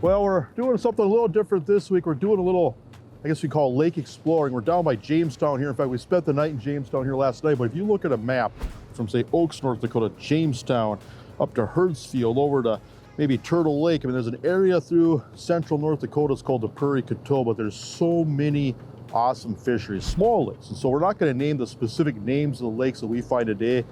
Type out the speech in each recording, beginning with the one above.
Well, we're doing something a little different this week. We're doing a little, I guess we call lake exploring. We're down by Jamestown here. In fact, we spent the night in Jamestown here last night. But if you look at a map from, say, Oaks, North Dakota, Jamestown, up to Hertzfield, over to maybe Turtle Lake. I mean, there's an area through central North Dakota. It's called the Prairie but there's so many awesome fisheries, small lakes. And so we're not going to name the specific names of the lakes that we find today.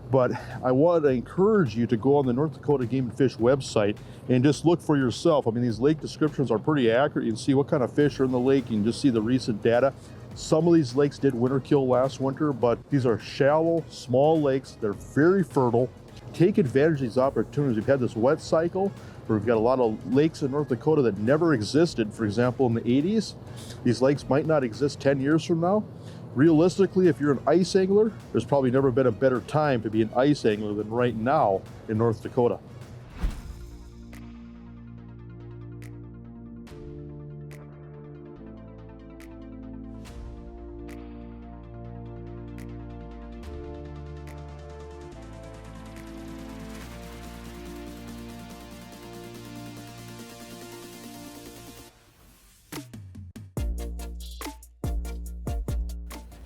But I want to encourage you to go on the North Dakota Game and Fish website and just look for yourself. I mean, these lake descriptions are pretty accurate. You can see what kind of fish are in the lake. You can just see the recent data. Some of these lakes did winter kill last winter, but these are shallow, small lakes. They're very fertile. Take advantage of these opportunities. We've had this wet cycle where we've got a lot of lakes in North Dakota that never existed. For example, in the 80s, these lakes might not exist 10 years from now. Realistically, if you're an ice angler, there's probably never been a better time to be an ice angler than right now in North Dakota.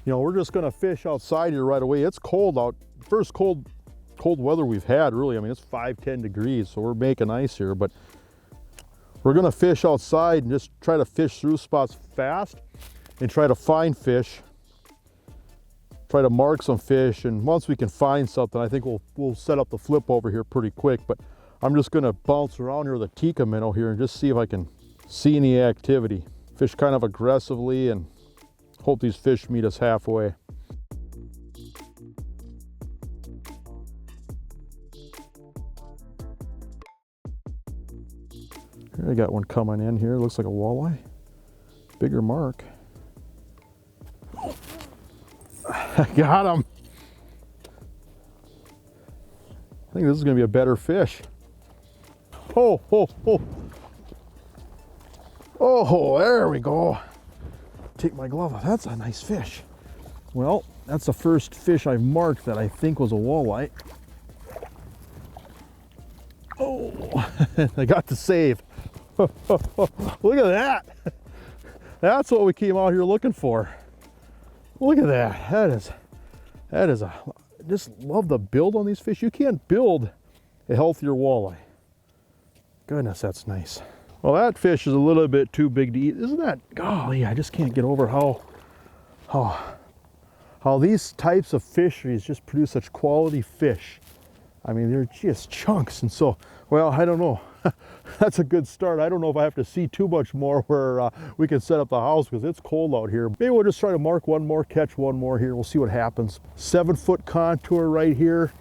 You know, we're just gonna fish outside here right away. It's cold out. First cold weather we've had, really. I mean, it's 5-10 degrees, so we're making ice here, but we're gonna fish outside and just try to fish through spots fast and try to find fish, try to mark some fish, and once we can find something, I think we'll set up the flip over here pretty quick. But I'm just gonna bounce around here with a Tikka minnow here and just see if I can see any activity. Fish kind of aggressively and hope these fish meet us halfway. Here I got one coming in here. Looks like a walleye. Bigger mark. I got him. I think this is going to be a better fish. Oh, oh, oh. Oh, there we go. Take my glove off. That's a nice fish. Well, that's the first fish I've marked that I think was a walleye. Oh, I got to save. Look at that. That's what we came out here looking for. Look at that. That is a, just love the build on these fish. You can't build a healthier walleye. Goodness, that's nice. Well, that fish is a little bit too big to eat. Isn't that, golly, I just can't get over how these types of fisheries just produce such quality fish. I mean, they're just chunks. And so, well, I don't know. That's a good start. I don't know if I have to see too much more where we can set up the house because it's cold out here. Maybe we'll just try to mark one more, catch one more here. We'll see what happens. 7-foot contour right here.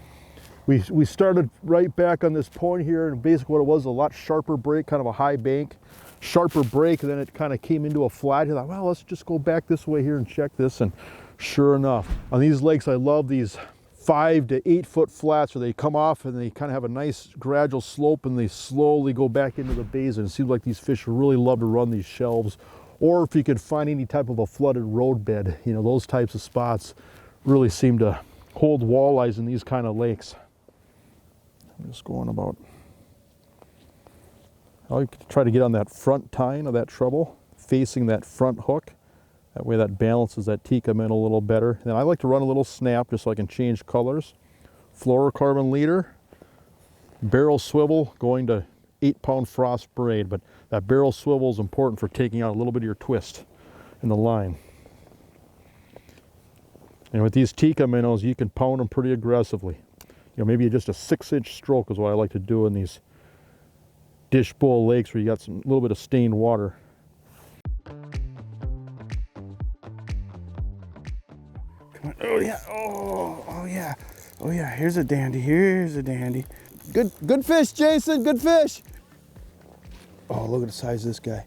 We started right back on this point here, and basically what it was, a lot sharper break, kind of a high bank, sharper break, and then it kind of came into a flat. I thought, well, let's just go back this way here and check this, and sure enough, on these lakes, I love these 5 to 8 foot flats where they come off and they kind of have a nice gradual slope and they slowly go back into the basin. It seems like these fish really love to run these shelves, or if you could find any type of a flooded roadbed, you know, those types of spots really seem to hold walleyes in these kind of lakes. I'm just going about, I'll try to get on that front tine of that treble, facing that front hook. That way that balances that Tikka minnow a little better. And I like to run a little snap just so I can change colors. Fluorocarbon leader, barrel swivel going to 8-pound frost braid, but that barrel swivel is important for taking out a little bit of your twist in the line. And with these Tikka minnows, you can pound them pretty aggressively. You know, maybe just a 6-inch stroke is what I like to do in these dish bowl lakes where you got some little bit of stained water. Come on. Oh yeah. Oh yeah. Oh yeah. Here's a dandy. Here's a dandy. Good fish, Jason. Good fish. Oh, look at the size of this guy.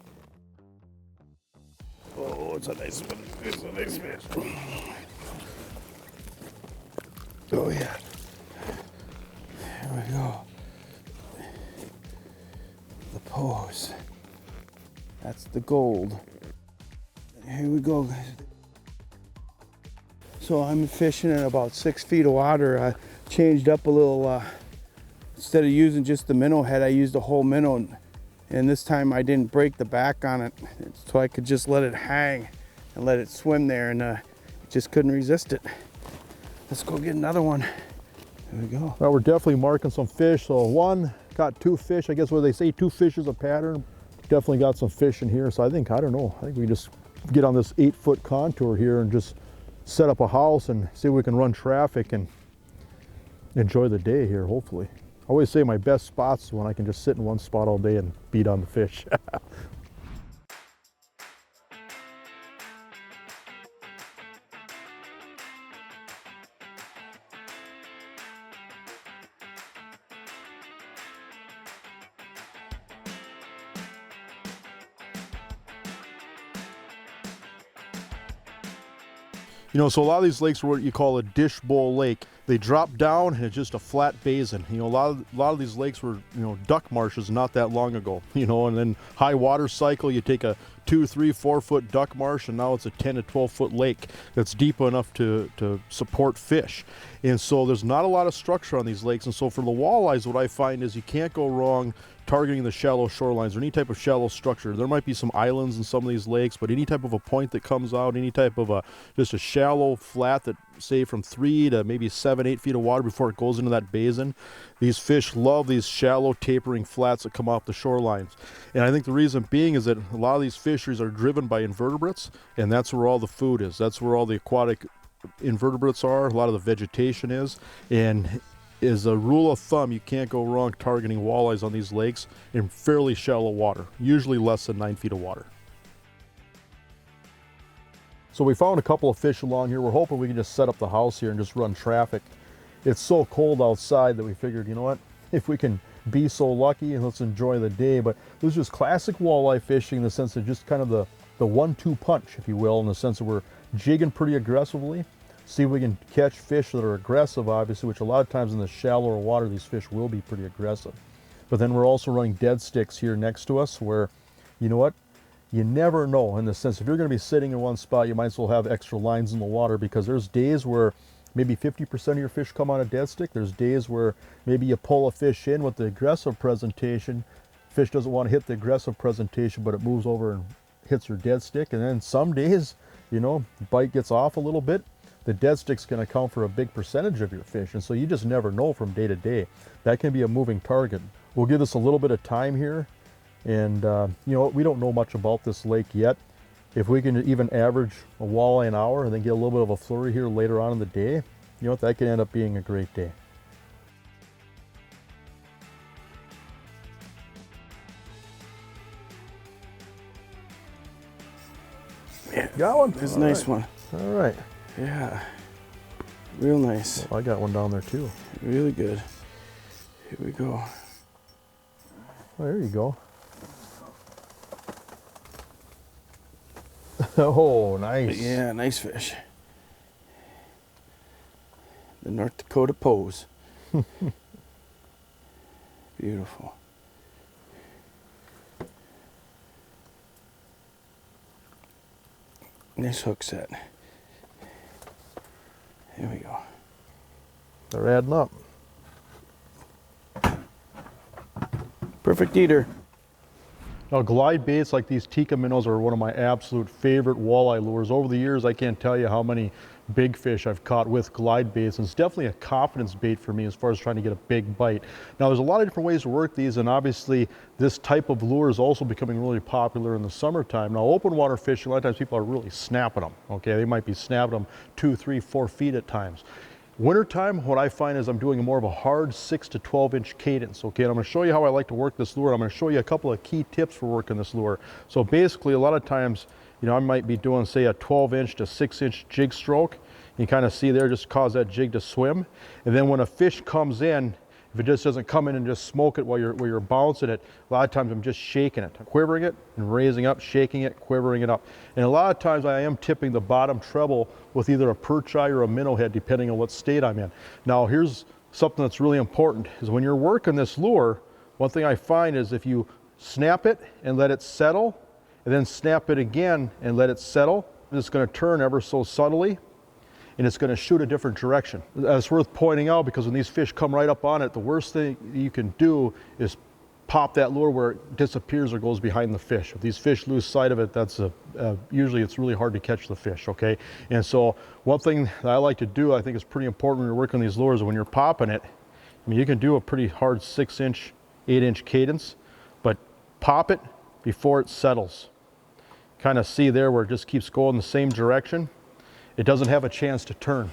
Oh, it's a nice one. It's a nice fish. Oh yeah. There we go. The pose. That's the gold. Here we go, guys. So I'm fishing in about 6 feet of water. I changed up a little. Instead of using just the minnow head, I used a whole minnow. And this time I didn't break the back on it, so I could just let it hang and let it swim there, and it just couldn't resist it. Let's go get another one. There we go. Well, we're definitely marking some fish. So one, got 2 fish. I guess what they say, 2 fish is a pattern. Definitely got some fish in here. So I think, I don't know, I think we just get on this 8-foot contour here and just set up a house and see if we can run traffic and enjoy the day here, hopefully. I always say my best spots is when I can just sit in one spot all day and beat on the fish. You know, so a lot of these lakes are what you call a dish bowl lake. They drop down and it's just a flat basin. You know, a lot of these lakes were, you know, duck marshes not that long ago, you know, and then high water cycle, you take a 2, 3, 4 foot duck marsh and now it's a 10 to 12 foot lake that's deep enough to support fish. And so there's not a lot of structure on these lakes. And so for the walleyes, what I find is you can't go wrong targeting the shallow shorelines or any type of shallow structure. There might be some islands in some of these lakes, but any type of a point that comes out, any type of just a shallow flat that say from 3 to maybe 7, 8 feet of water before it goes into that basin, these fish love these shallow tapering flats that come off the shorelines. And I think the reason being is that a lot of these fisheries are driven by invertebrates, and that's where all the food is. That's where all the aquatic invertebrates are, a lot of the vegetation is, and as a rule of thumb, you can't go wrong targeting walleyes on these lakes in fairly shallow water, usually less than 9 feet of water. So we found a couple of fish along here. We're hoping we can just set up the house here and just run traffic. It's so cold outside that we figured, you know what, if we can be so lucky, and let's enjoy the day. But this is just classic walleye fishing in the sense of just kind of the 1-2 punch, if you will, in the sense that we're jigging pretty aggressively. See if we can catch fish that are aggressive, obviously, which a lot of times in the shallower water, these fish will be pretty aggressive. But then we're also running dead sticks here next to us where, you know what, you never know in the sense, if you're going to be sitting in one spot, you might as well have extra lines in the water, because there's days where maybe 50% of your fish come on a dead stick. There's days where maybe you pull a fish in with the aggressive presentation. Fish doesn't want to hit the aggressive presentation, but it moves over and hits your dead stick. And then some days, you know, bite gets off a little bit. The dead stick's going to account for a big percentage of your fish, and so you just never know from day to day. That can be a moving target. We'll give this a little bit of time here, and you know, we don't know much about this lake yet. If we can even average a walleye an hour and then get a little bit of a flurry here later on in the day, you know what, that can end up being a great day. Yeah, got one? It's a nice one. All right. Yeah, real nice. Well, I got one down there too. Really good. Here we go. Oh, there you go. Oh, nice. Yeah, nice fish. The North Dakota pose. Beautiful. Nice hook set. Here we go. They're adding up. Perfect eater. Now, glide baits like these Tikka minnows are one of my absolute favorite walleye lures. Over the years, I can't tell you how many big fish I've caught with glide baits, and it's definitely a confidence bait for me as far as trying to get a big bite. Now, there's a lot of different ways to work these, and obviously this type of lure is also becoming really popular in the summertime. Now, open water fishing, a lot of times people are really snapping them, okay? They might be snapping them 2, 3, 4 feet at times. Wintertime, what I find is I'm doing more of a hard 6 to 12 inch cadence, okay? And I'm gonna show you how I like to work this lure. I'm gonna show you a couple of key tips for working this lure. So basically, a lot of times, you know, I might be doing, say, a 12 inch to 6 inch jig stroke. You kind of see there, just cause that jig to swim. And then when a fish comes in, if it just doesn't come in and just smoke it while you're bouncing it, a lot of times I'm just shaking it, quivering it and raising up, shaking it, quivering it up. And a lot of times I am tipping the bottom treble with either a perch eye or a minnow head, depending on what state I'm in. Now, here's something that's really important, is when you're working this lure, one thing I find is if you snap it and let it settle, and then snap it again and let it settle, it's going to turn ever so subtly, and it's going to shoot a different direction. That's worth pointing out, because when these fish come right up on it, the worst thing you can do is pop that lure where it disappears or goes behind the fish. If these fish lose sight of it, that's usually it's really hard to catch the fish, okay? And so one thing that I like to do, I think is pretty important when you're working on these lures, when you're popping it, I mean, you can do a pretty hard 6-inch, 8-inch cadence, but pop it before it settles. Kind of see there where it just keeps going the same direction. It doesn't have a chance to turn.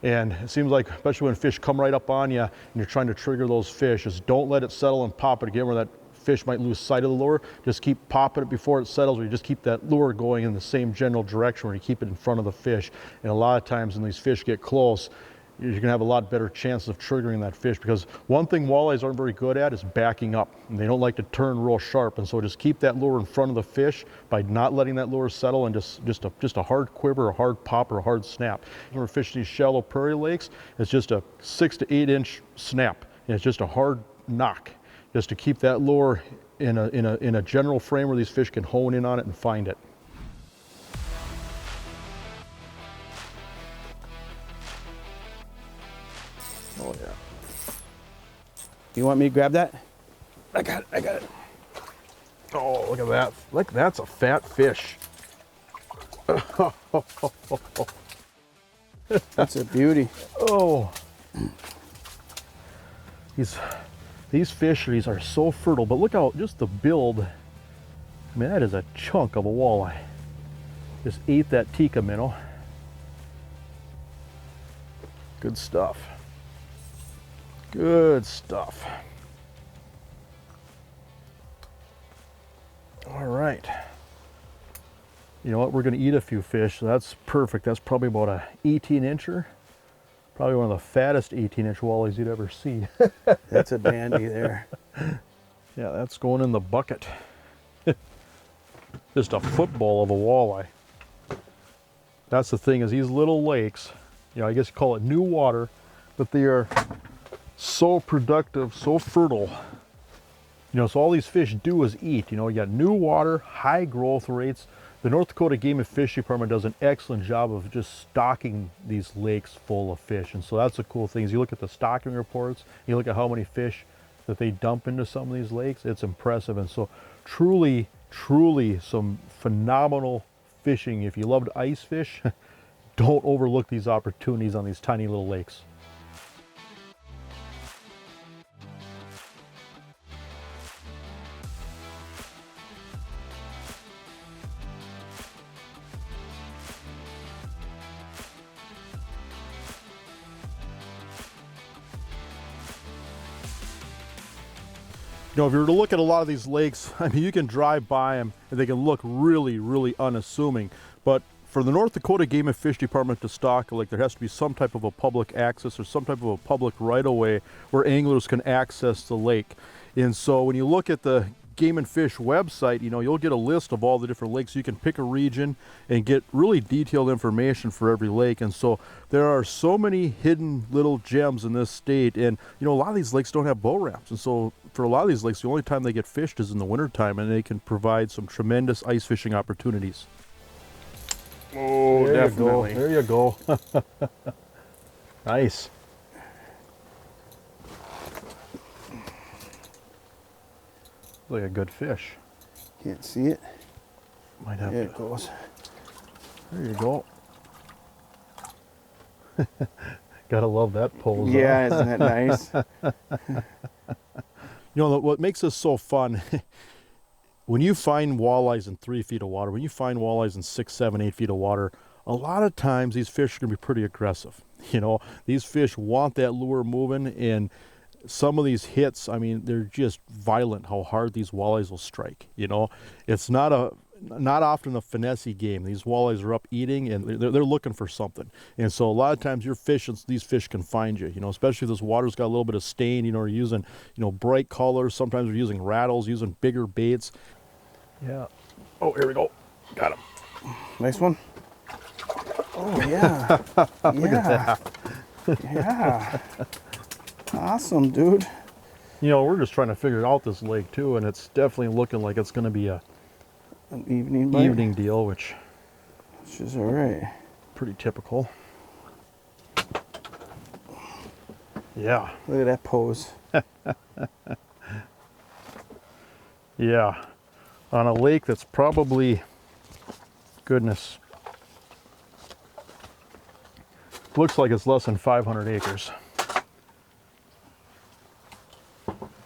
And it seems like, especially when fish come right up on you and you're trying to trigger those fish, is don't let it settle and pop it again where that fish might lose sight of the lure. Just keep popping it before it settles, or you just keep that lure going in the same general direction where you keep it in front of the fish. And a lot of times when these fish get close, you're gonna have a lot better chances of triggering that fish, because one thing walleyes aren't very good at is backing up. And they don't like to turn real sharp, and so just keep that lure in front of the fish by not letting that lure settle, and just a hard quiver, a hard pop, or a hard snap. When we're fishing these shallow prairie lakes, it's just a 6 to 8 inch snap, and it's just a hard knock, just to keep that lure in a general frame where these fish can hone in on it and find it. Oh yeah. You want me to grab that? I got it. Oh, look at that. Look, that's a fat fish. That's a beauty. Oh. These fisheries are so fertile, but look how just the build. I mean, that is a chunk of a walleye. Just ate that tikka minnow. Good stuff. Good stuff. All right. You know what? We're going to eat a few fish, so that's perfect. That's probably about a 18-incher. Probably one of the fattest 18-inch walleyes you'd ever see. That's a dandy there. Yeah, that's going in the bucket. Just a football of a walleye. That's the thing, is these little lakes, you know, I guess you call it new water, but they are so productive, so fertile. You know, so all these fish do is eat. You know, you got new water, high growth rates. The North Dakota Game and Fish Department does an excellent job of just stocking these lakes full of fish. And so that's the cool thing, is you look at the stocking reports, you look at how many fish that they dump into some of these lakes, it's impressive. And so truly, truly some phenomenal fishing. If you love to ice fish, don't overlook these opportunities on these tiny little lakes. You know, if you were to look at a lot of these lakes, I mean, you can drive by them and they can look really, really unassuming. But for the North Dakota Game and Fish Department to stock a lake, there has to be some type of a public access or some type of a public right-of-way where anglers can access the lake. And so when you look at the Game and Fish website, you know, you'll get a list of all the different lakes. You can pick a region and get really detailed information for every lake. And so there are so many hidden little gems in this state. And, you know, a lot of these lakes don't have boat ramps. And so for a lot of these lakes, the only time they get fished is in the wintertime, and they can provide some tremendous ice fishing opportunities. Oh, there definitely. There you go. Nice. Like a good fish. Can't see it. Might have There to. it goes. There you go. Gotta love that pose. Yeah, isn't that nice? You know, what makes this so fun, when you find walleyes in 3 feet of water, when you find walleyes in 6, 7, 8 feet of water, a lot of times these fish are gonna be pretty aggressive. You know, these fish want that lure moving, and some of these hits, I mean, they're just violent how hard these walleyes will strike. You know, it's not often a finessey game. These walleyes are up eating, and they're looking for something. And so a lot of times you're fishing, these fish can find you, you know, especially if this water's got a little bit of stain, you know, we're using, you know, bright colors. Sometimes we're using rattles, using bigger baits. Yeah. Oh, here we go. Got him. Nice one. Oh, yeah. Look at that. Yeah. Awesome, dude. You know, we're just trying to figure out this lake too, and it's definitely looking like it's going to be a An evening bite. evening deal, which is all right. pretty typical. Yeah. Look at that pose. Yeah, on a lake that's probably, goodness, looks like it's less than 500 acres.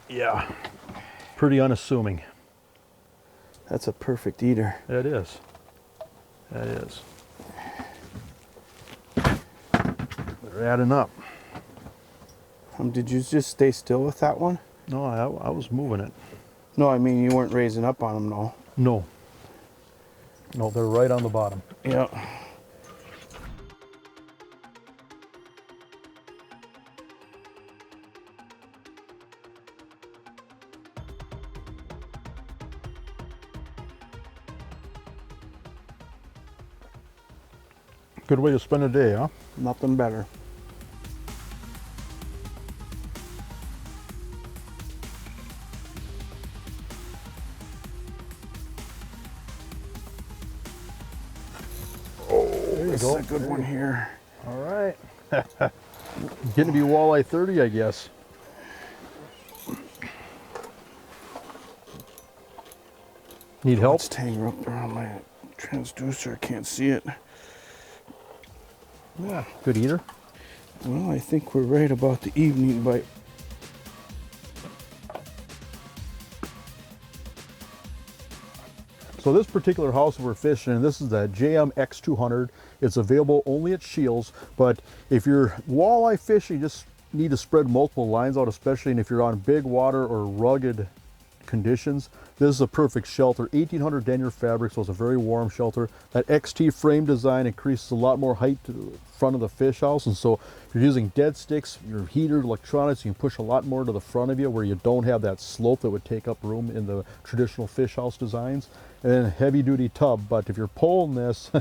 Yeah, pretty unassuming. That's a perfect eater. That is. That is. They're adding up. Did you just stay still with that one? No, I was moving it. No, I mean you weren't raising up on them, no. No. No, they're right on the bottom. Yeah. Good way to spend a day, huh? Nothing better. There you This go. is a good one here. All right. Getting to be walleye 30, I guess. Need help? It's tangled up around my transducer. I can't see it. Yeah. Good eater. Well, I think we're right about the evening bite. So this particular house we're fishing in, this is the JM X200. It's available only at Shields, but if you're walleye fishing, you just need to spread multiple lines out, especially if you're on big water or rugged conditions. This is a perfect shelter. 1800 denier fabric, so it's a very warm shelter. That XT frame design increases a lot more height to the front of the fish house, and so if you're using dead sticks, your heater, electronics, you can push a lot more to the front of you where you don't have that slope that would take up room in the traditional fish house designs. And then a heavy duty tub, but if you're pulling this,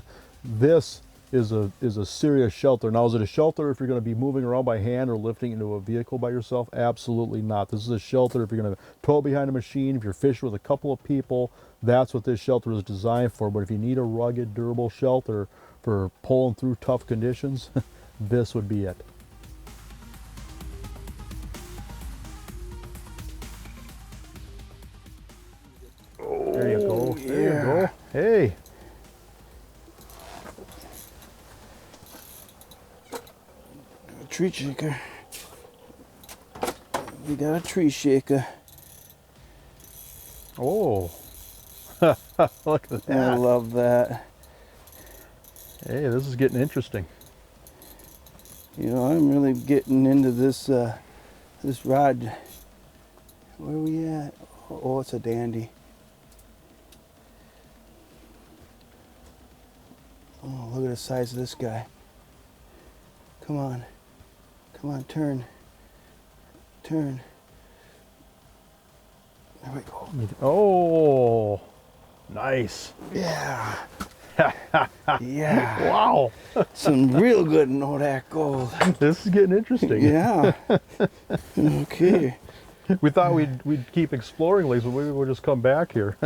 this is a serious shelter. Now, is it a shelter if you're going to be moving around by hand or lifting into a vehicle by yourself? Absolutely not. This is a shelter if you're going to tow behind a machine, if you're fishing with a couple of people, that's what this shelter is designed for. But if you need a rugged, durable shelter for pulling through tough conditions, this would be it. There you go. There you go. Hey. Tree shaker. We got a tree shaker. Oh. Look at that. I love that. Hey, this is getting interesting. You know, I'm really getting into this this rod. Where are we at? Oh, it's a dandy. Oh, look at the size of this guy. Come on. Come on, turn. Turn. There we go. Oh, nice. Yeah. Yeah. Wow. Some real good Nodak gold. This is getting interesting. Yeah. Okay. We thought we'd keep exploring lakes, but maybe we'll just come back here.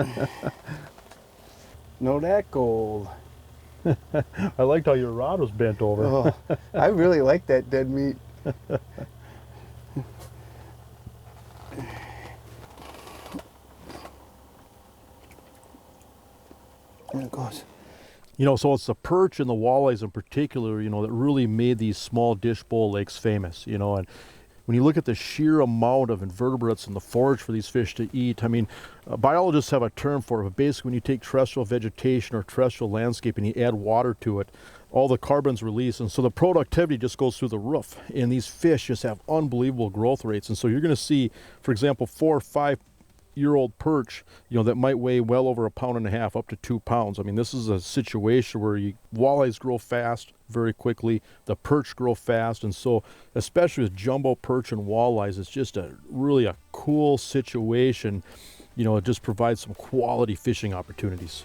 Nodak gold. I liked how your rod was bent over. Oh, I really like that dead meat. There it goes. You know, so it's the perch and the walleyes in particular, you know, that really made these small dish bowl lakes famous, you know. And when you look at the sheer amount of invertebrates in the forage for these fish to eat, I mean, biologists have a term for it, but basically when you take terrestrial vegetation or terrestrial landscape and you add water to it, all the carbon's released, and so the productivity just goes through the roof. And these fish just have unbelievable growth rates. And so you're going to see, for example, 4 or 5 year old perch, you know, that might weigh well over 1.5 pounds, up to 2 pounds. I mean, this is a situation where walleyes grow fast very quickly, the perch grow fast, and so especially with jumbo perch and walleyes, it's just really a cool situation. You know, it just provides some quality fishing opportunities.